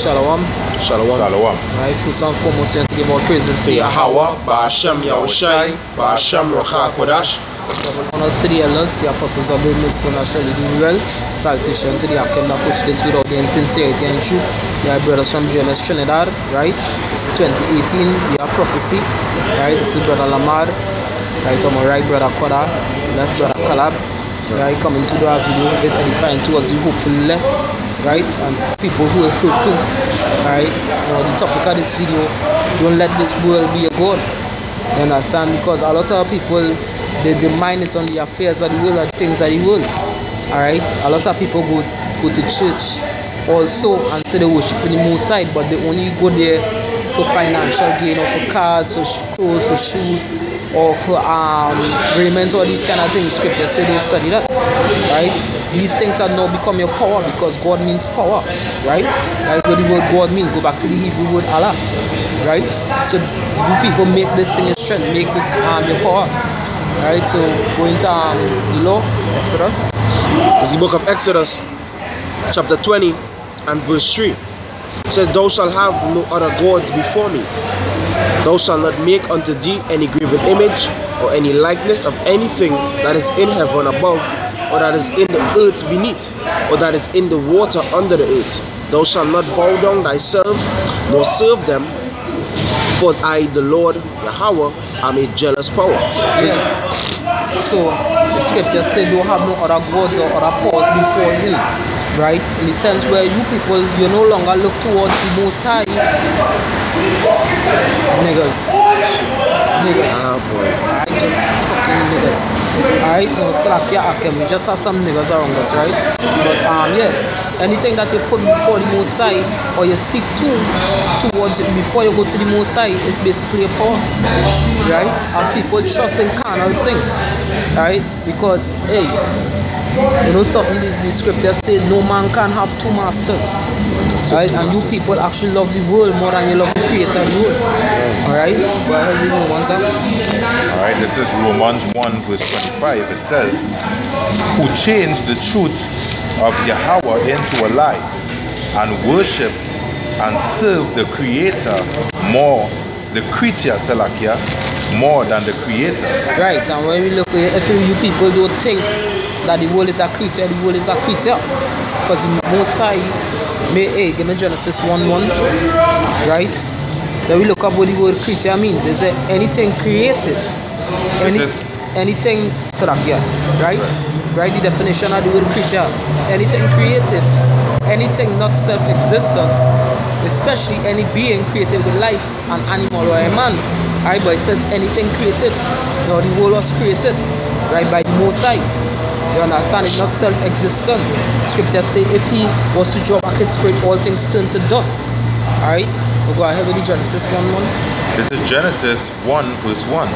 Shalom. Shalom. Shalom. Right, first and foremost, we want to give our praises to Yahweh, Ba'ashem Yahushai, Ba'ashem Ruach HaKodesh. honor to the elders, the apostles of the Son and surely doing well. Salutation to the Akim that push this without the insincerity and truth. The brothers from GLS Trinidad, right? This is 2018, year of prophecy, right? This is Brother Lamar, right? On my right, Brother Koda, left, Brother Calab, right? Coming to do our video, get edifying towards the hopeful left, right? And people who are hurt too, right? Now, the topic of this video, don't let this world be a God. You understand? Because a lot of people, the mind is on the affairs of the world and things of the world. Alright? A lot of people go to church also and say they worship in the Most High, but they only go there for financial gain or for cars, for clothes, for shoes, or for raiment, all these kind of things. Scripture say don't study that. Right? These things are now become your power because God means power. Right? That's what the word God means. Go back to the Hebrew word Allah. Right? So you people make this thing your strength, make this your power. Right? So going to the law, Exodus. It's the book of Exodus, chapter 20 and verse 3. It says, Thou shalt have no other gods before me. Thou shalt not make unto thee any graven image or any likeness of anything that is in heaven above, or that is in the earth beneath, or that is in the water under the earth. Thou shalt not bow down thyself, nor serve them, for I, the Lord Yahweh, am a jealous power. Yeah. So the scripture says don't have no other gods or other powers before him. Right? In the sense where you people, you no longer look towards the Most High. Niggas. Ah, boy. Alright, just fucking niggas. Alright, no slack your akim. We just have some niggas around us, right? But yeah, anything that you put before the Most High or you seek towards it before you go to the Most High is basically a power. Right? And people trust in carnal things. Right? Because hey, you know something, the scripture says no man can have two masters. Right? And you people actually love the world more than you love the creator of the world. Alright? Go ahead, read Romans up. Alright, this is Romans 1 verse 25. It says, who changed the truth of Yahweh into a lie, and worshipped and served the creator more, the creature Salakia, more than the creator. Right, and when we look at it, if you people don't think that the world is a creature, the world is a creature. Because the Most High, give me Genesis 1:1, right? Then we look up what the word creature means. They say anything created. Anything, right? Right, the definition of the word creature. Anything created, anything not self-existent, especially any being created with life, an animal or a man. Right, but it says anything created. Now the world was created, right, by the Most High. You understand? It's not self-existent. Scripture say if he was to draw back his spirit, all things turn to dust. Alright? We'll go ahead with the Genesis 1:1. This is Genesis 1 verse 1.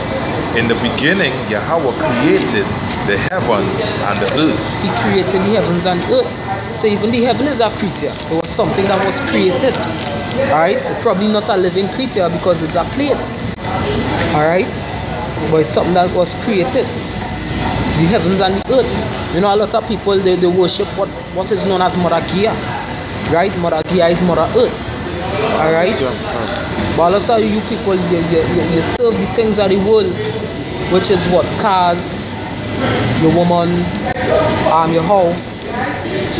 In the beginning, Yahweh created the heavens and the earth. He created the heavens and earth. So even the heaven is a creature. It was something that was created. Alright? Probably not a living creature because it's a place. Alright? But it's something that was created. The heavens and the earth. You know, a lot of people, they worship what is known as Mother Gaia. Right? Mother Gaia is Mother Earth. Alright? But a lot of you people, you serve the things of the world, which is what? Cars, your woman, your house,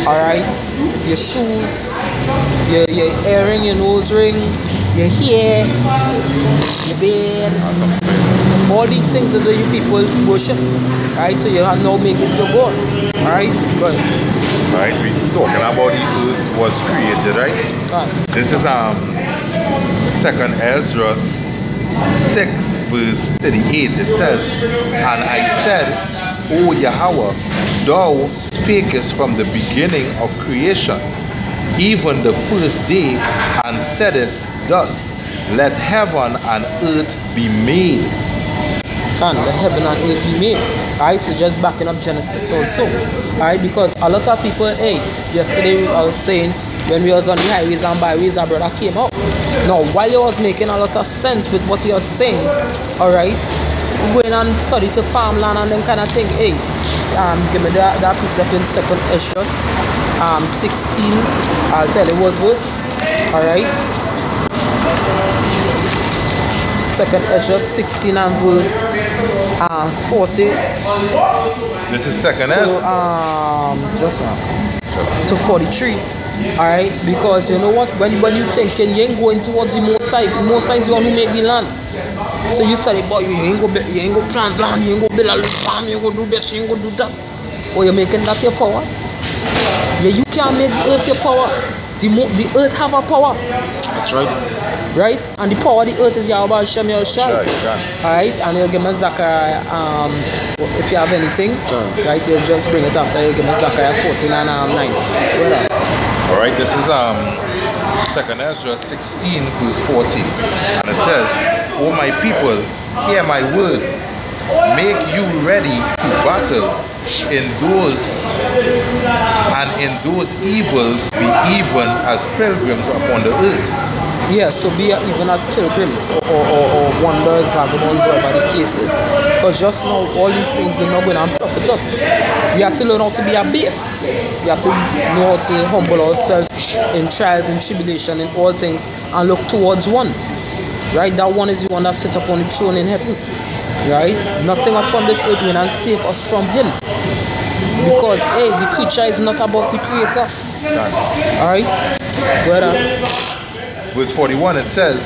alright? Your shoes, your earring, your nose ring, your hair, your bed. All these things that you people worship, right? So you are now making your God, alright? Good. Right, we talking about the earth was created, right? This is 2nd Ezra 6 verse 38. It says, and I said, O Yahweh, thou spakest from the beginning of creation, even the first day, and saidest thus, let heaven and earth be made. Let heaven and earth be made. Alright, so just backing up Genesis also. Alright, because a lot of people, yesterday I was saying, when we was on the highways and byways, our brother came out. Now, while he was making a lot of sense with what he was saying, alright, going and study to farmland and them kind of thing, hey, give me that precept in 2nd Ezra 16. I'll tell you what verse. Alright. 2nd Ezra 16 and verse 40. This is 2nd Ezra. Just to 43. Alright, because you know what? When you thinking you ain't going towards the Most High. The Most High is the one who make the land. So you study, boy, you ain't go plant land, you ain't go build a little farm, you ain't go do this, you ain't go do that. Or you're making that your power. Yeah, you can't make the earth your power. The earth have a power. That's right. Right? And the power of the earth is Yahweh Hashem Yahushai. Alright, and you'll give me Zechariah, if you have anything, right, you'll just bring it after you give me Zechariah 14 and 9. Alright, this is 2nd Ezra 16 verse 40. And it says, O my people, hear my word. Make you ready to battle in those evils be even as pilgrims upon the earth. Yeah, so be even as pilgrims or wanderers, vagabonds, whatever the case is. Because just now, all these things, they're not going to profit us. We have to learn how to be a base. We have to know how to humble ourselves in trials and tribulation in all things and look towards one. Right? That one is the one that sits upon the throne in heaven. Right? Nothing upon this earth will not save us from him. Because, hey, the creature is not above the creator. Alright? Go ahead. Verse 41, it says,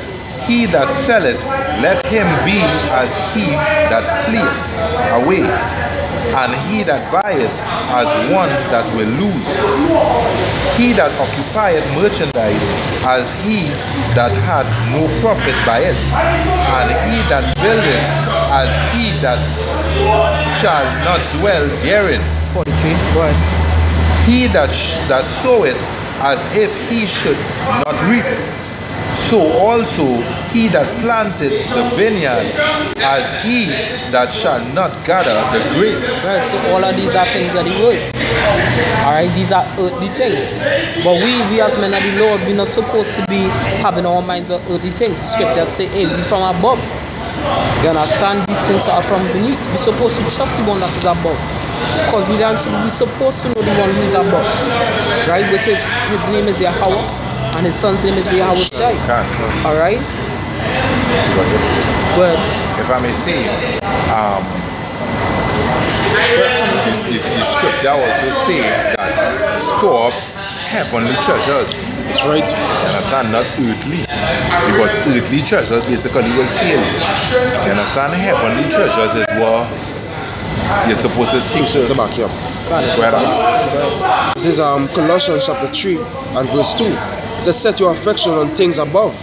He that selleth, let him be as he that fleeth away, and he that buyeth as one that will lose. He that occupieth merchandise as he that had no profit by it, and he that buildeth as he that shall not dwell therein. 43, go ahead. He that soweth as if he should not reap, so also he that planted the vineyard as he that shall not gather the grapes. Right, so all of these are things of the world. Alright, these are earthly things. But we as men of the Lord, we're not supposed to be having our minds on earthly things. The scriptures say, hey, we from above. You understand? These things are from beneath. We're supposed to trust the one that is above. Because really and truly, we're supposed to know the one who is above. Right? Which is, his name is Yahweh. And his son's name is Yahushai. Alright? But if I may say, the scripture also say that store up heavenly treasures. That's right. You understand? Not earthly. Because earthly treasures basically will fail. You understand? Heavenly treasures is what you're supposed to seek. The back here. This is Colossians chapter 3 and verse 2. It says, set your affection on things above,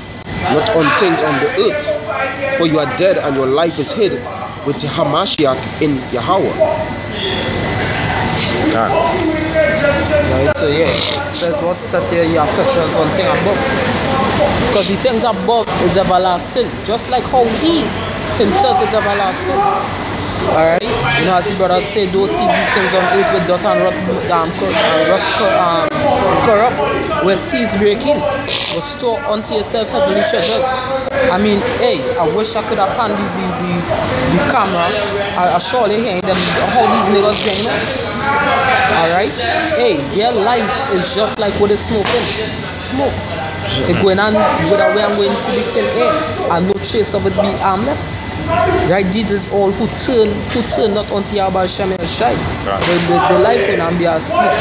not on things on the earth. For you are dead and your life is hid with Hamashiach in Yahweh. Right, so yeah, it says what? Set your affections on things above. Because the things above is everlasting. Just like how he himself is everlasting. Alright? You know, as the brothers say, those see these things on earth with dot and rust corrupt, when thieves break in, but store unto yourself heavenly treasures. I mean, hey, I wish I could have panned the camera. I surely hear them how these niggas getting on. Alright? Hey, their life is just like what is smoking. Smoke. It's going on with a way I'm going to the till air, and no trace of it be left. Right, this is all who turn not unto Yahweh Hashem Yahushai. The life will not be as smoke.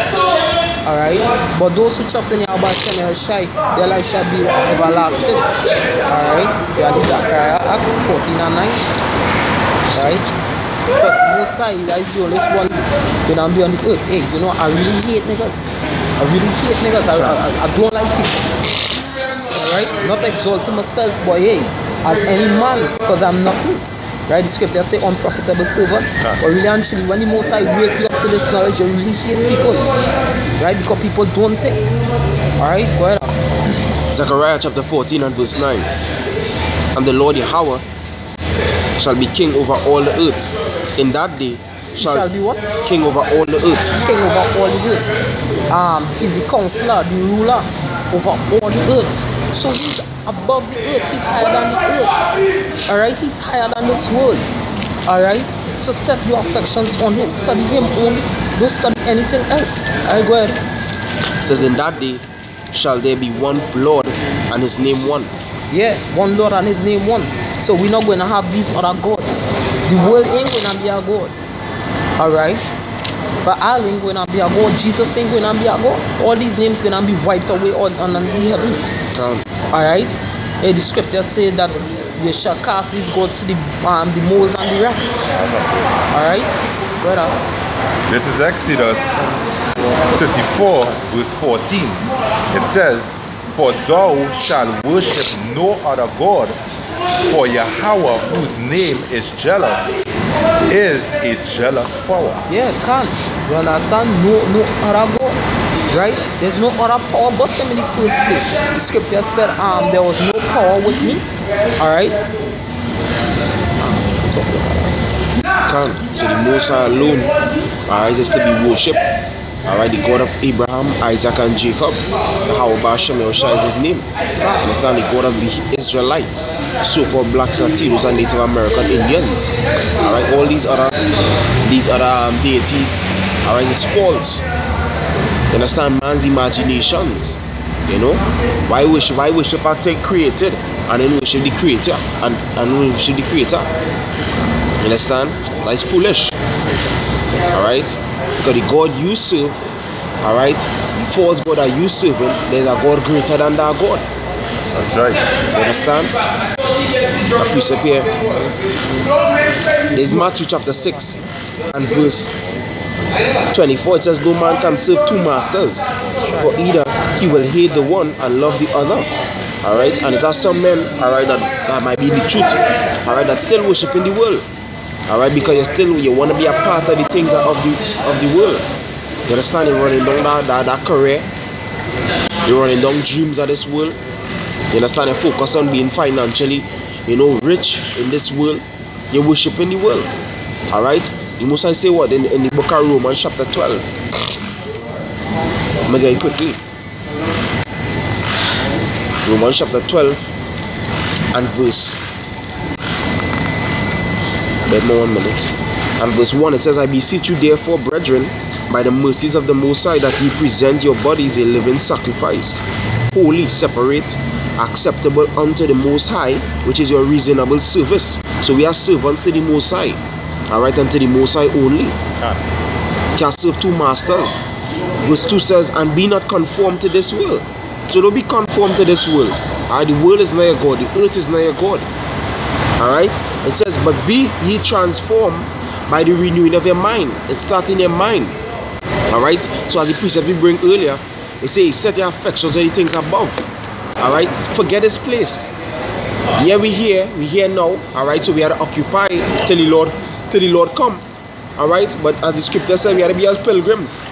Alright? But those who trust in Yahweh Hashem Yahushai, their life shall be everlasting. Alright? Yeah, this is Zechariah 14 and 9. Right? Because the Most High is the only one who can be on the earth. Hey, you know, I really hate niggas. I don't like people. Alright? Not exalting myself, but hey, as any man, because I'm nothing. Right? The scripture say unprofitable servants. But really and truly, when the Most High wake you up to this knowledge, you really hate people. Right? Because people don't think. Alright? Go ahead. Zechariah chapter 14 and verse 9. And the Lord Yahweh shall be king over all the earth. In that day shall be what? King over all the earth. King over all the earth. He's the counselor, the ruler over all the earth. So he's above the earth, he's higher than the earth. Alright, he's higher than this world. Alright? So set your affections on him. Study him only. Don't study anything else. Alright, go ahead. It says, in that day shall there be one Lord and his name one. Yeah, one Lord and his name one. So we're not going to have these other gods. The world ain't going to be a god. Alright? But I ain't going to be a god. Jesus ain't going to be a god. All these names going to be wiped away on the heavens. Alright? The scripture say that you shall cast these gods to the moles and the rats. Alright? Brother. This is Exodus 34 verse 14. It says, for thou shalt worship no other God, for Yahweh, whose name is jealous, is a jealous power. Yeah, can't. You understand? No other God. Right? There's no other power but him in the first place. The scripture said there was no power with me. Alright? Can't. So the Most High alone, alright, is to be worshipped. Alright, the God of Abraham, Isaac, and Jacob. Yahweh Shem Yahushua is his name. Understand? The God of the Israelites, so-called blacks, Latinos, and Native American Indians. Alright, all these other deities, alright, is false. You understand? Man's imaginations. You know? Why worship a thing created and then worship the creator and worship the creator? You understand? That's foolish. Alright? Because the God you serve, alright, the false God that you serving, there's a God greater than that God. That's right. You understand? A precept here. There's Matthew chapter 6 and verse 24. It says, no man can serve two masters, for either he will hate the one and love the other. Alright? And it has some men, alright, that might be the truth, alright, that still worship in the world. Alright, because you want to be a part of the things of the world. You understand? You're running down that career. You're running down dreams of this world. You understand? You focus on being financially, rich in this world. You worship in the world. Alright? You must say what in the book of Romans chapter 12. I'm going quickly. Romans chapter 12 and verse. Wait more 1 minute. And verse 1, it says, I beseech you therefore, brethren, by the mercies of the Most High, that ye present your bodies a living sacrifice, holy, separate, acceptable unto the Most High, which is your reasonable service. So we are servants to the Most High. Alright, and to the Most High only. Can't serve two masters. Verse 2 says, and be not conformed to this world. So don't be conformed to this world. The world is not your God. The earth is not your God. Alright? It says, but be ye transformed by the renewing of your mind. It starts in your mind. Alright? So as the precept we bring earlier, it says, set your affections on the things above. Alright? Forget this place. Yeah, we here now. Alright? So we are to occupy till the Lord come. Alright? But as the scripture says, we are to be as pilgrims.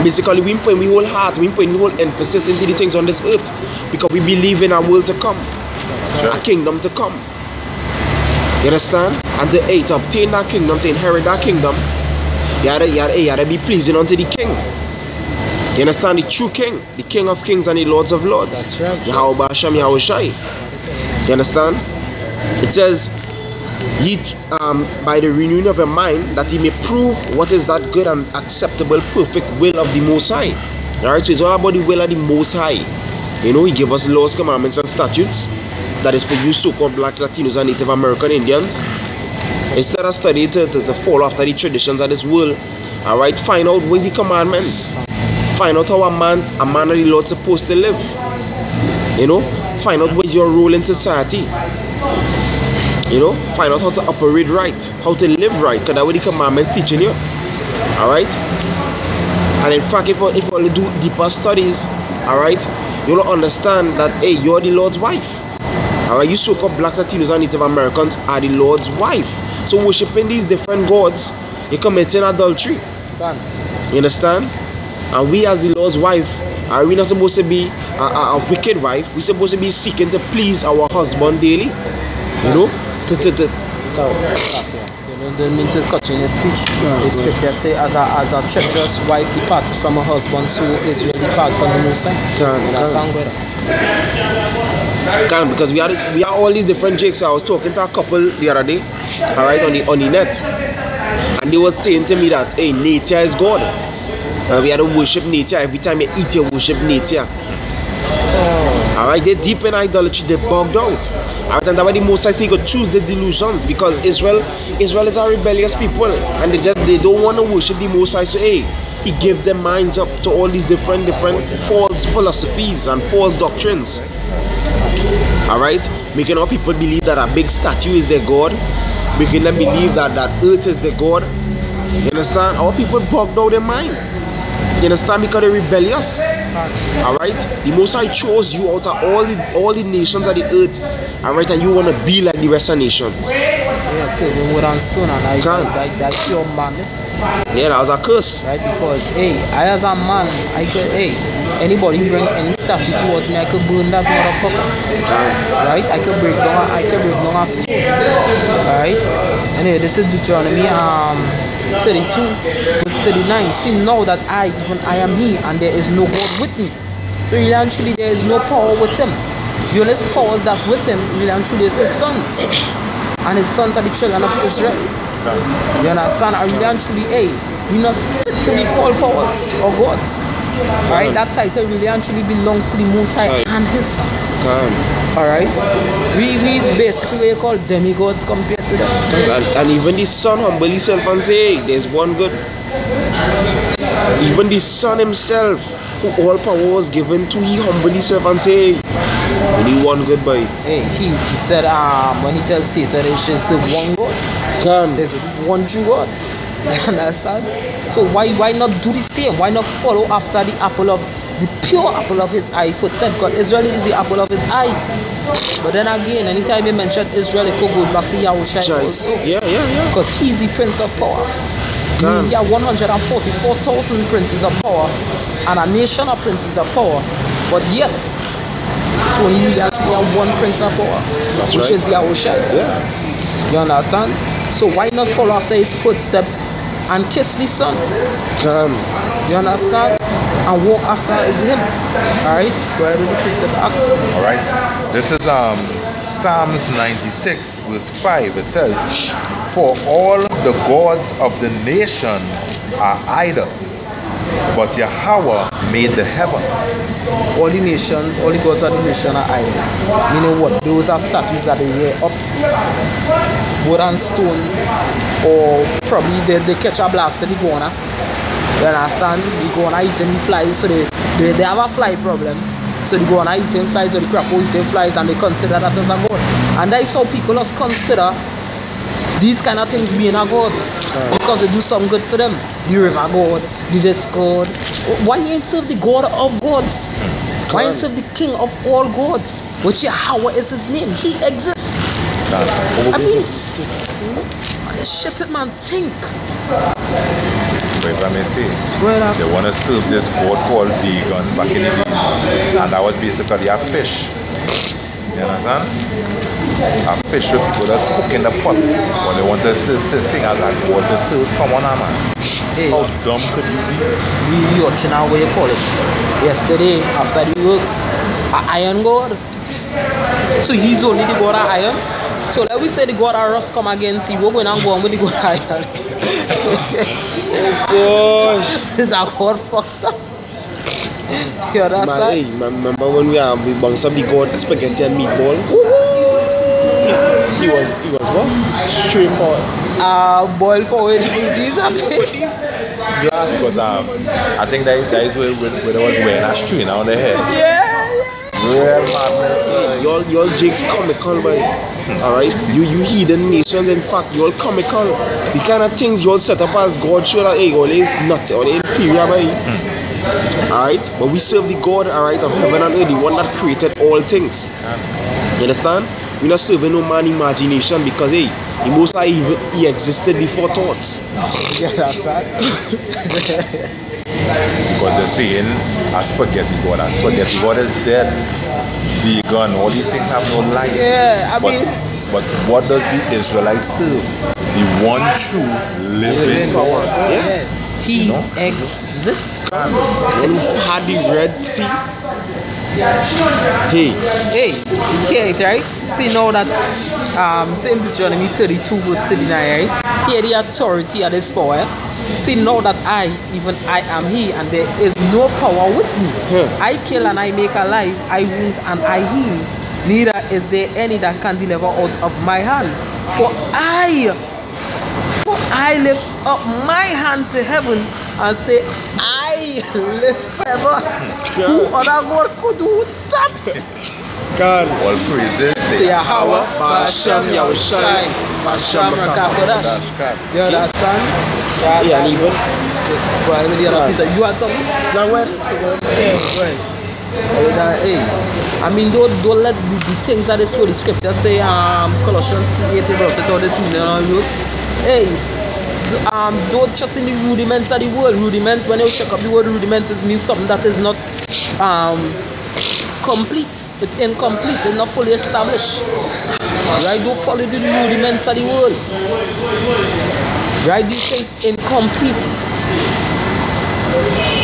Basically, we put we whole heart, we put the whole emphasis into the things on this earth, because we believe in a world to come, a kingdom to come. You understand? And to obtain that kingdom, to inherit that kingdom, you have to be pleasing unto the king. You understand? The true king, the King of kings and the Lords of lords. That's right. Yahweh Shem Yahushua. You understand? It says, ye by the renewing of your mind, that ye may prove what is that good and acceptable, perfect will of the Most High. Alright, so it's all about the will of the Most High. He give us laws, commandments, and statutes. That is for you so-called black, Latinos, and Native American Indians. Instead of studying to follow after the traditions of this world, alright, find out what is the commandments. Find out how a man of the Lord is supposed to live. Find out what is your role in society. Find out how to operate right, how to live right, because that's what the commandments teaching you. Alright? And in fact, if you do deeper studies, alright, you'll understand that, hey, you're the Lord's wife. Alright, you so-called blacks, Latinos, and Native Americans are the Lord's wife. So worshiping these different gods, you're committing adultery. You understand? And we as the Lord's wife, are we not supposed to be a wicked wife? We're supposed to be seeking to please our husband daily. Don't mean to cut you in your speech. The scripture say, as a treacherous wife departed from her husband, so Israel departed from the Most High. That sound better. Because we are all these different jakes. So I was talking to a couple the other day, all right, on the net, and they was saying to me that, hey, nature is God. We had to worship nature. Every time you eat, you worship nature. Alright, they're deep in idolatry, they're bugged out. Alright, and that's why the Most High say you could choose the delusions, because Israel is a rebellious people, and they don't want to worship the Most High. So hey, he gave their minds up to all these different false philosophies and false doctrines. Alright, making all people believe that a big statue is their God, making them believe that earth is their God. You understand? Our people bugged out their mind. You understand? Because they're rebellious. Alright? The Most High chose you out of all the nations of the earth. Alright? And you want to be like the rest of nations. Yes, even with son, and that pure madness. Yeah, that was a curse. Right? Because, hey, I as a man, I could, anybody bring any statue towards me, I could burn that motherfucker. Right? I could break down a stone. Alright? Anyway, this is Deuteronomy 32 verse 39. See, now that I am he, and there is no God with me. So really and truly there is no power with him. The only powers that with him really and truly is his sons, and his sons are the children of Israel. You understand? And really and truly, we're not fit to be called powers or gods. Alright, that title really actually belongs to the Most High and his son. Alright, we is basically what you call demigods compared to them. And even the son humble himself and say, hey, there's one good. Even the son himself, who all power was given to, he humble himself and say, hey, only one good boy. Hey, he said when he tells Satan they should serve one God. There's one true God. You understand? So why not do the same? Why not follow after the pure apple of his eye footstep? Because Israel is the apple of his eye. But then again, anytime you mention Israel, it could go back to Yahushua also. Yeah. Because he's the prince of power. You have 144,000 princes of power and a nation of princes of power. But yet, you actually have one prince of power, which is Yahushua. Yeah. You understand? So why not follow after his footsteps and kiss the son? You understand? And walk after him. Alright? Go ahead with the precept. Alright. This is Psalms 96 verse 5. It says, for all the gods of the nations are idols, but Yahweh made the heavens. All the nations, all the gods of the nation are idols. Meaning what? Those are statues that they rear up, wood and stone, or probably they catch a blast at the iguana. You understand? The iguana eating flies, so they have a fly problem. So the iguana eating flies, or the crappo eating flies, and they consider that as a god. And that's how people just consider these kind of things being a god, because they do some good for them. The river god, the this god. Why you ain't serve the God of gods? Why ain't serve the King of all gods? Which Yahweh is his name. He exists. I mean, shit it, man. Think. But if I may say, they want to serve this god called Dagon back in the days, and that was basically a fish. You understand? A fish with people that's cooking the pot, but they want to think as a god to serve. Come on, man. Hey, how dumb could you be? We watching our way you call it. Yesterday, after the works, an iron god. So he's only the god of iron. So let we say the god of rust come against you. We're going to go on with the god of iron. Oh gosh. That god fucked up. You understand? Remember when we bounced up the god spaghetti and meatballs? He was what? Shrimp pot. Boiled for it. Because I think that is where they was wearing a string on the head. Yeah. Real madness. Y'all jigs comical, boy. Alright? You heathen nations, in fact, y'all comical. The kind of things y'all set up as God show that, hey, all is not, all is inferior, boy. Alright? But we serve the God, alright, of heaven and earth, the one that created all things. You understand? We're not serving no man imagination, because, hey, the Most High, he existed before thoughts. You understand? Because they're saying a spaghetti god is dead. Dagon, all these things have no life. Yeah, but what does the Israelites serve? The one true living God. Yeah. He exists. When we had the Red Sea, Hey. Hey, you hear it, right? See now that same Deuteronomy 32 verse 39, right? Here the authority of this power. See now that I am he, and there is no power with me. I kill and I make alive, I wound and I heal. Neither is there any that can deliver out of my hand. For I lift up my hand to heaven and say, I live forever. Who other God could do that? God. All praises To Yahweh, Ba'ashem Yahushai, Ba'ashem Rakakodash. You understand? Yeah, and even. Right, the other piece. You had something? Now when? Hey, I mean, don't let the things that this Holy Scripture say, Colossians 2:18, brought it all this meaning on looks. Hey, don't just in the rudiments of the word. Rudiment, when you check up the word rudiment, it means something that is not complete. It's incomplete. It's not fully established. Right? Don't follow the rudiments of the word. Right? These things incomplete.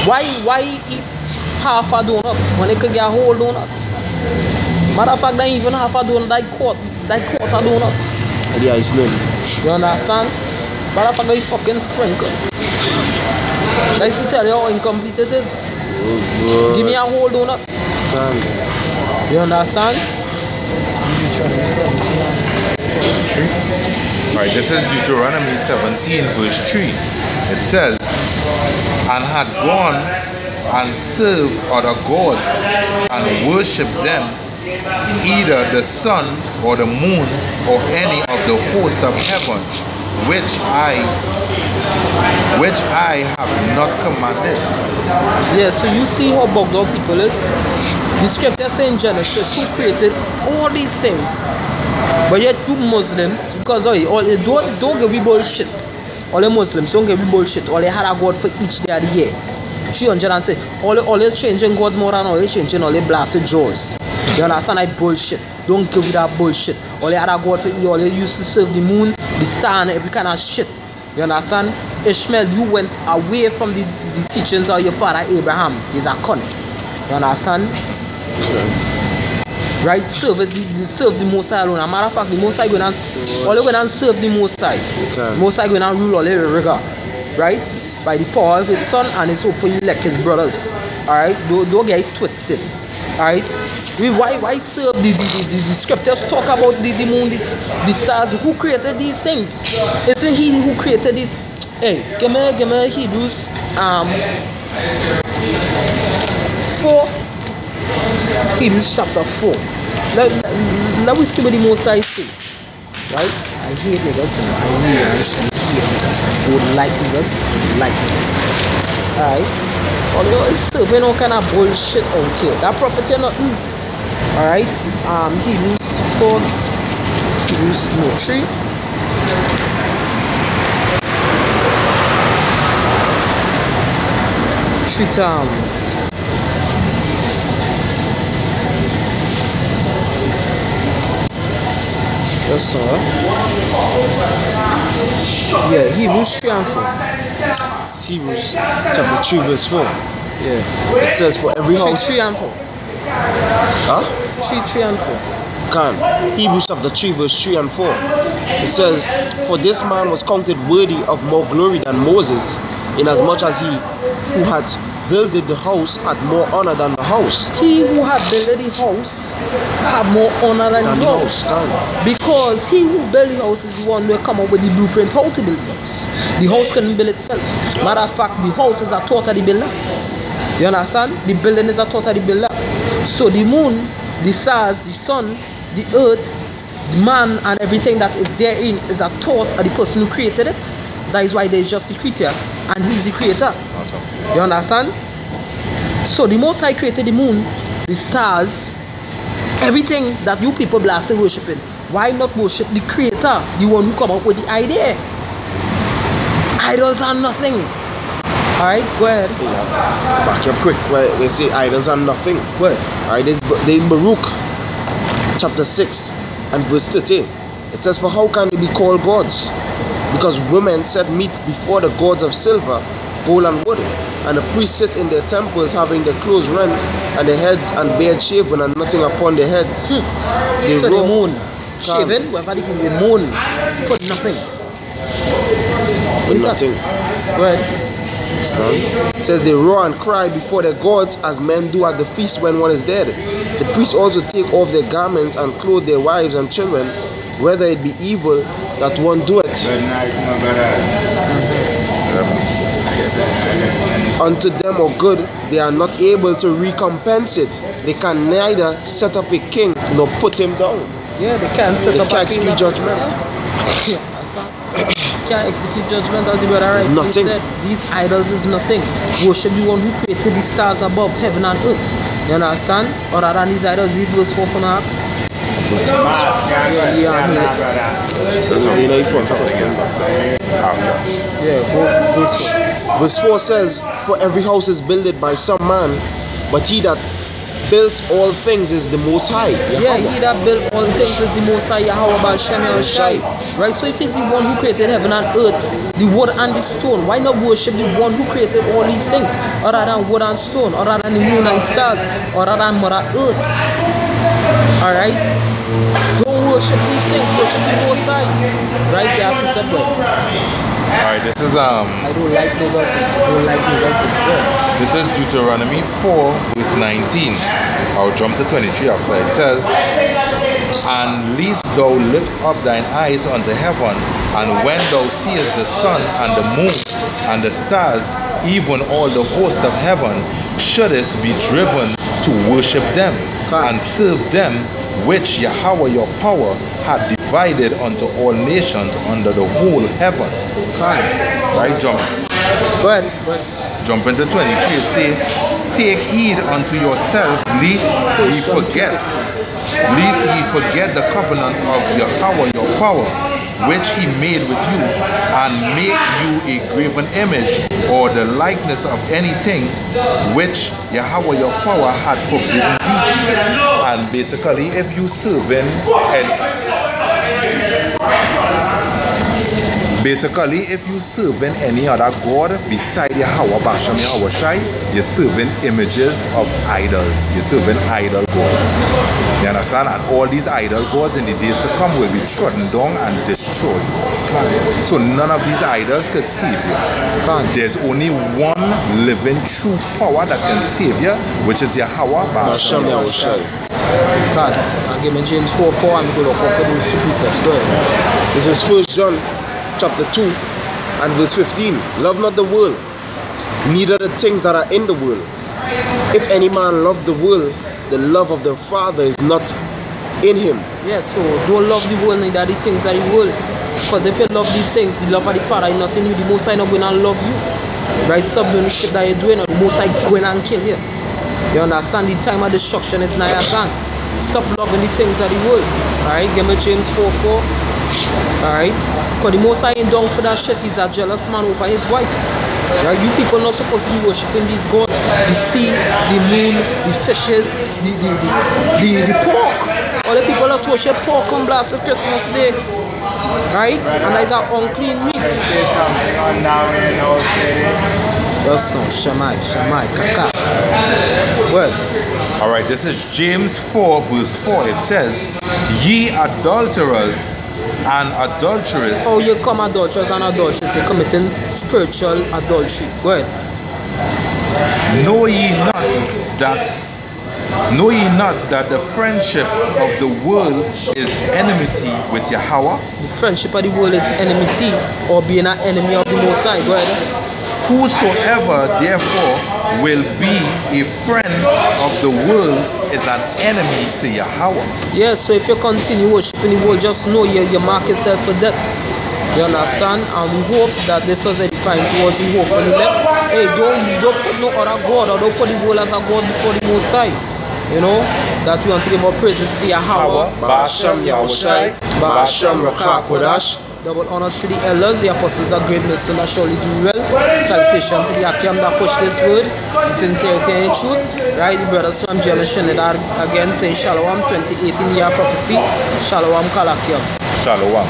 Why eat half a donut when they could get a whole donut? Matter of fact, they even half a donut, like quarter donut. Yeah, it's none. You understand? Matter of fact, they fucking sprinkle. They see tell you how incomplete it is. Give me a whole donut. You understand? Alright, this is Deuteronomy 17 verse 3. It says, and had gone and served other gods and worshipped them, either the sun or the moon or any of the host of heaven, which I have not commanded. Yeah, so you see how bugged out people is? The scripture says in Genesis who created all these things. But yet you Muslims, because don't give me bullshit. All the Muslims don't give me bullshit. All they had a God for each day of the year. 300 and say, all they changing God's more than all they changing all they blasted jaws. You understand? That bullshit. Don't give me that bullshit. All they had a God for you, all they used to serve the moon, the star, and every kind of shit. You understand? Ishmael, you went away from the teachings of your father Abraham. He's a cunt. You understand? Right? Serve the Most High alone. As a matter of fact, the Most High going and serve the Most High. The Most High going and rule all the rigor. Right? By the power of his son and his hope for you like his brothers. Alright? Don't get it twisted. Alright? Why serve the scriptures talk about the moon, the stars? Who created these things? Isn't he who created these? Hey, give me Hebrews 4. Hebrews chapter 4. Let me see what the Most High say. Right? I hate niggas. I really actually hate niggas. I don't like niggas. I like niggas. Alright? All you is serving all kind of bullshit out here. That prophet here nothing. Alright? Hebrews 4. Hebrews 3. That's all right. Yeah, Hebrews 3 and 4. It's Hebrews chapter 3 verse 4. Yeah. It says for every house. 3 and 4. Huh? 3 and 4. Can. Hebrews chapter 3 verse 3 and 4. It says, for this man was counted worthy of more glory than Moses, inasmuch as he who had builded the house had more honor than the house. He who had built the house had more honor than the house. Because he who built the house is the one who come up with the blueprint how to build the house. The house couldn't build itself. Matter of fact, the house is a thought of the builder. You understand? The building is a thought of the builder. So the moon, the stars, the sun, the earth, the man and everything that is therein is a thought of the person who created it. That is why there is just the creator and he is the creator. Awesome. You understand? So the Most High created the moon, the stars, everything that you people blasted worshiping. Why not worship the creator, the one who come up with the idea? Idols are nothing. Alright, go ahead. Yeah. Back up quick. Where they say idols are nothing. Go ahead. Alright, they in Baruch chapter 6 and verse 13. It says, for how can they be called gods? Because women set meat before the gods of silver gold and wood. And the priests sit in their temples, having their clothes rent, and their heads and beard shaven, and nothing upon their heads. So they mourn. Shaven, whatever they mourn for nothing. What is Nothing. that? Go ahead. It says they roar and cry before their gods as men do at the feast when one is dead. The priests also take off their garments and clothe their wives and children, whether it be evil that one do it. Good night, my brother. Unto them or good, they are not able to recompense it. They can neither set up a king nor put him down. Yeah, they can't set They up can't a king. execute judgment. Yeah, that's all. Can't execute judgment, as the brother It's rightly nothing. said. These idols is nothing. Worship the one who created the stars above heaven and earth. You understand? Other than these idols, read verse 4 for now. Yeah, go verse 4. Verse 4 says, for every house is builded by some man, but he that built all things is the Most High. Yeah, he that built all things is the Most High, Yahweh Ba'Shem Yahushai. Right, so if he's the one who created heaven and earth, the wood and the stone, why not worship the one who created all these things, other than wood and stone, other than the moon and stars, other than Mother Earth? Alright? Don't worship these things, worship the Most High. Right, you have to say that. Alright, this is I don't like no gossip. I don't like no gossip. Yeah. This is Deuteronomy 4 verse 19. I'll jump to 23 after. It says, and lest thou lift up thine eyes unto heaven, and when thou seest the sun and the moon and the stars, even all the host of heaven, shouldest be driven to worship them and serve them, which Yahweh your power had divided unto all nations under the whole heaven. Right, jump. Go ahead. Go ahead. Jump into 23. It say, take heed unto yourself, lest ye forget the covenant of Yahweh your power, which he made with you, and make you a graven image, or the likeness of anything which Yahweh your power had forbidden thee. And basically, if you serving any other god beside Yahweh Ba'Shem Yahushai, you're serving images of idols. You're serving idol gods. You understand? And all these idol gods in the days to come will be trodden down and destroyed. So none of these idols could save you. There's only one living true power that can save you, which is Yahweh Ba'Shem Yahushai. God, I'll give me James 4:4 and go look up for those two precepts. Go ahead. This is 1 John chapter 2 and verse 15. Love not the world, neither the things that are in the world. If any man love the world, the love of the Father is not in him. Yeah, so don't love the world, neither the things of the world. Because if you love these things, the love of the Father is not in you. The Most High not going to love you. Right? Stop doing the shit that you're doing, or the Most High going and kill you. You understand? The time of destruction is nigh at hand. Stop loving the things of the world. Alright, give me James 4:4. Alright? Because the Most High ain't down for that shit. He's a jealous man over his wife. Right? You people not supposed to be worshipping these gods. The sea, the moon, the fishes, the pork. All the people that worship pork on blasted Christmas Day. Right? And that is our unclean meat. Say something on now in your city. Just so, Shamai, Kaka. Well. Alright, this is James 4 verse 4. It says, ye adulterers and adulteress. Oh, you come adulterers and adulteress, you're committing spiritual adultery. Go ahead. Know ye not that the friendship of the world is enmity with Yahweh? The friendship of the world is enmity, or being an enemy of the Most High. Go ahead. Whosoever therefore will be a friend of the world is an enemy to Yahweh. Yeah, so if you continue worshiping the world, just know you mark yourself for death. You understand? And we hope that this was edifying towards you, hopefully. Hey, don't put no other God, or don't put the world as a God before the Most High. You know, that we want to give our praises to Yahweh Ba'Shem Yahushai, Ba'Shem Rakha Kodash. Double honors to the elders, the apostles of great mercy that surely do well. Salutation to the Akim that push this word in sincerity and in truth. Right, the brothers from James Trinidad again saying Shalom, 2018 year prophecy. Shalom Kalakiam. Shalom.